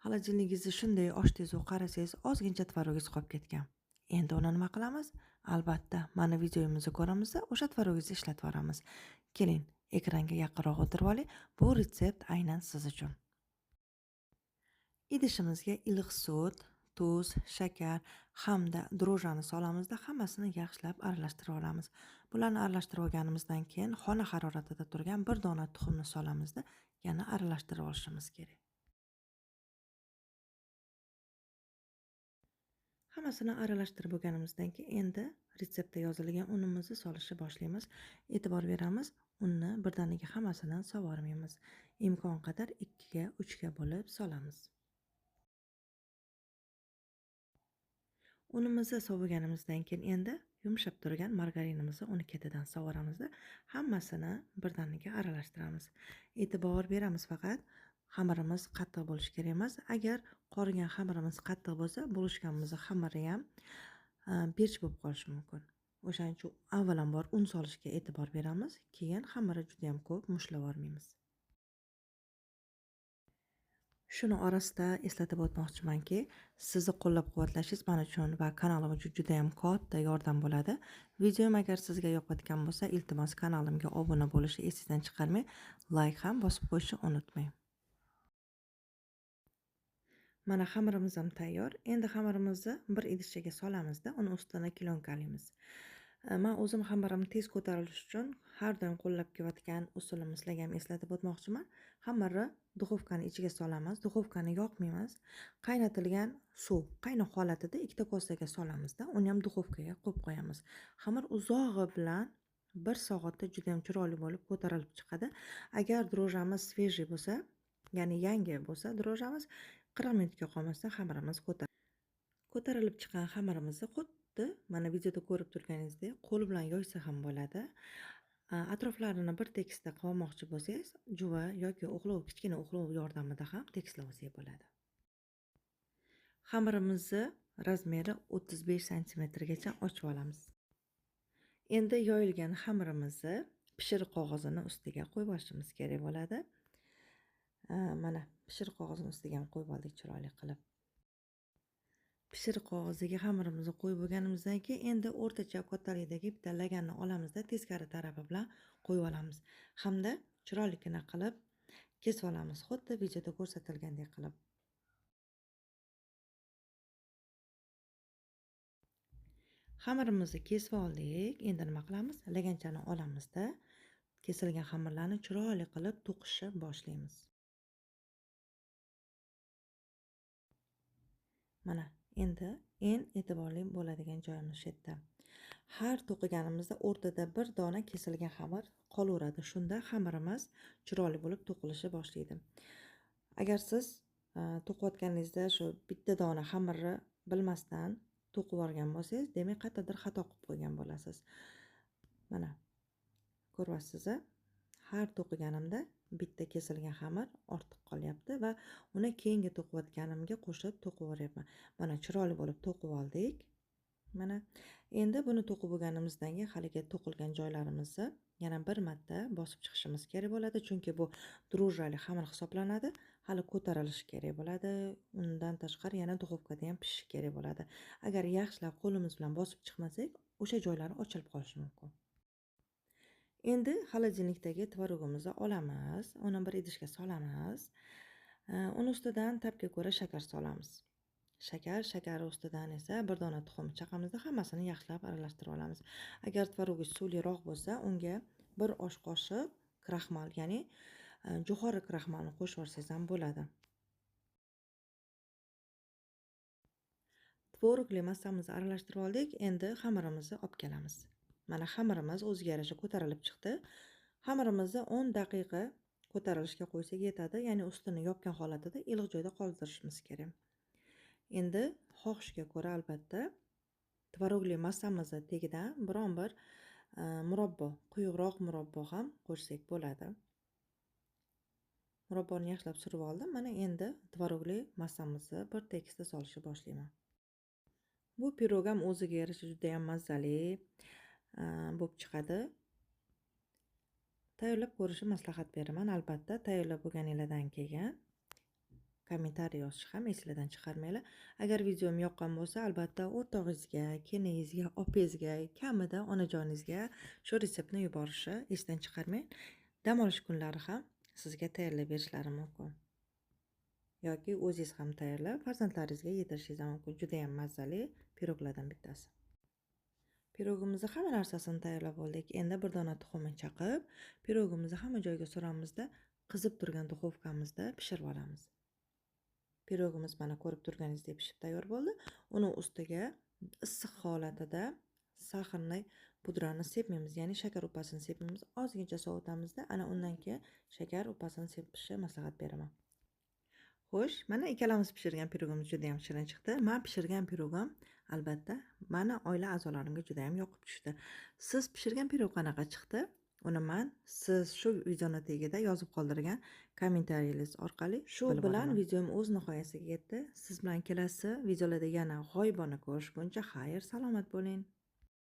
Xolodilnigingizni shunday ochdingiz-u qarasangiz, ozgincha tvarogingiz qolib ketgan. Endi uni nima qilamiz? Albatta, mana videomizni ko'ramiz-da, o'sha tvarogingizni ishlatib olamiz. Keling, ekranga yaqinroq o'tirib oling. Bu retsept aynan siz uchun. Idishimizga iliq sut, tuz, shakar hamda drojani solamizda hammasini yaxshilab aralashtirib olamiz. Bularni aralashtirib olganimizdan keyin xona haroratida turgan bir dona tuxumni solamizda yana aralashtirib olishimiz kerak. Hammasini aralashtirib bo'lganimizdan keyin endi retseptda yozilgan unimizni solishni boshlaymiz. E'tibor beramiz, unni birdaniga hammasidan sovurmaymiz. Imkon qadar 2 ga 3 ga bo'lib solamiz. Unimizni sovurganimizdan keyin endi yumshab turgan margarinimizni uni ketidan sovuramizda, hammasini birdaniga aralashtiramiz. E'tibor beramiz faqat xamirimiz qattiq bo'lishi kerak emas. Agar qorigan xamirimiz qattiq bo'lsa, bo'lishganimiz xamiri ham berch bo'lib qolishi mumkin. O'shaning uchun avvalambor un solishga e'tibor beramiz, keyin xamiri juda ham ko'p mushlab olmaymiz. Shuni orasida eslatib o'tmoqchimanki, sizni qo'llab-quvvatlashingiz men uchun va kanalim uchun juda ham katta yordam bo'ladi. Videom agar sizga yoqayotgan bo'lsa, iltimos kanalimga obuna bo'lishni esingizdan chiqarmang, like ham bosib qo'yishni unutmang. Mana xamirimiz ham tayyor. Endi xamirimizni bir idishchaga solamizda, uni ustidan klonkalaymiz. Men o'zim xamirim tez ko'tarilishi uchun har doim qo'llab kelayotgan usulimiz sizlarga ham eslatib o'tmoqchiman. Xamirni duxovkani ichiga solamiz, duxovkani yoqmaymiz. Qaynatilgan suv, qaynoq holatida ikkita kosaga solamizda, uni ham duxovkaga qo'yib qo'yamiz. Xamir uzog'i bilan 1 soatda juda ham chiroyli bo'lib ko'tarilib chiqadi. Agar drojamiz svejiy bo'lsa, ya'ni yangi bo'lsa drojamiz 40 minutga qolmasdan xamirimiz ko'tarilib chiqqan xamirimizni xuddi mana videoda ko'rib turganingizdek qo'l bilan yoysa ham bo'ladi. Atroflarini bir tekisda qovmoqchi bo'lsangiz, juva yoki kichkina o'g'lov yordamida ham tekislab olsangiz bo'ladi. Xamirimizni razmeri 35 santimetrgacha ochib olamiz. Endi yoyilgan xamirimizni pishiriq qog'ozini ustiga qo'yib olishimiz kerak bo'ladi. Mana pishiriq qog'ozini ustiga ham qo'yib oldik chiroyli qilib. Pishiriq qog'oziga xamirimizni qo'yib bo'lganimizdan keyin endi o'rtacha kattalikdagi bitta laganni olamizda, teskari tarafi bilan qo'yib olamiz. Hamda chiroyligina qilib kesib olamiz, xuddi videoda ko'rsatilgandek qilib. Xamirimizni kesib oldik. Endi nima qilamiz? Laganchani olamizda, kesilgan xamirlarni chiroyli qilib to'qishni boshlaymiz. Mana endi eng e'tiborli bo'ladigan joyimiz shu yerda. Har to'qiganimizda o'rtada bir dona kesilgan xamir qolaveradi. Shunda xamirimiz chiroyli bo'lib to'qilishni boshlaydi. Agar siz to'qiyotganingizda shu bitta dona xamirni bilmasdan to'qib olgan bo'lsangiz, demak qayerdadir xato qilib qo'ygan bo'lasiz. Mana ko'ryapsiz, har to'qiganimda bitta kesilgan xamir ortiq qolyapti va uni keyingi to'qiyotganimga qo'shib to'qib yuboryapman. Mana chiroyli bo'lib to'qib oldik. Mana endi buni to'qib bo'lganimizdan keyin haligi to'qilgan joylarimizni yana bir marta bosib chiqishimiz kerak bo'ladi, chunki bu drojali xamir hisoblanadi. Hali ko'tarilishi kerak bo'ladi. Undan tashqari yana duxovkada ham pishishi kerak bo'ladi. Agar yaxshilab qo'limiz bilan bosib chiqmasak, o'sha joylari ochilib qolishi mumkin. Endi xolodilnikdagi tvorogimizni olamiz, uni bir idishga solamiz. Uni ustidan tabga ko'ra shakar solamiz. Shakar ustidan esa bir dona tuxum chaqamizda hammasini yaxshilab aralashtirib olamiz. Agar tvarogingiz suvliroq bo'lsa, unga bir osh qoshiq kraxmal, ya'ni jo'xori kraxmalini qo'shib olsangiz ham bo'ladi. Tvorogli massamizni aralashtirib oldik. Endi xamirimizni olib kelamiz. Mana xamirimiz o'ziga yarasha ko'tarilib chiqdi. Xamirimizni 10 daqiqa ko'tarilishga qo'ysak yetadi, ya'ni ustini yopgan holatida iliq joyda qoldirishimiz kerak. Endi xohishga ko'ra albatta tvorogli massamizni tagidan biron bir murabbo, quyuqroq murabbo ham qo'shsak bo'ladi. Murabboni yaxshilab surib oldim. Mana endi tvorogli massamizni bir tekisda solishni boshlayman. Bu pirog ham o'ziga yarasha juda ham mazali bo'lib chiqadi. Tayyorlab ko'rishni maslahat beraman. Albatta, tayyorlab bo'lganingizdan keyin kommentariy yozishni ham esingizdan chiqarmanglar. Agar videom yoqqan bo'lsa, albatta o'rtog'ingizga, keliningizga, opangizga, kamida onajoningizga shu retseptni yuborishni esdan chiqarmang. Dam olish kunlari ham sizga tayyorlab berishlari mumkin. Yoki o'zingiz ham tayyorlab farzandlaringizga yedirishingiz mumkin. Juda ham mazali piroglardan bittasi. Pirogimizni hamma narsasini tayyorlab oldik. Endi bir dona tuxumni chaqib, pirogimizni hamma joyga suramizda, qizib turgan duxovkamizda pishirib olamiz. Pirogimiz mana ko'rib turganingizdek pishib tayyor bo'ldi. Uni ustiga issiq holatida saharni pudrani sepmaymiz, ya'ni shakar upasini sepmaymiz. Ozgincha sovutamizda, ana undan keyin shakar upasini sepishni maslahat beraman. Xo'sh, mana ikkalamiz pishirgan pirogimiz juda ham shirin chiqdi. Men pishirgan pirogim albatta meni oila a'zolarimga juda ham yoqib tushdi. Siz pishirgan pirog qanaqa chiqdi? Uni men siz shu videoni tagida yozib qoldirgan kommentariyalar orqali shu bilan videom o'z nihoyasiga yetdi. Siz bilan kelasi videolarda yana g'oyibona ko'rishguncha xayr, salomat bo'ling.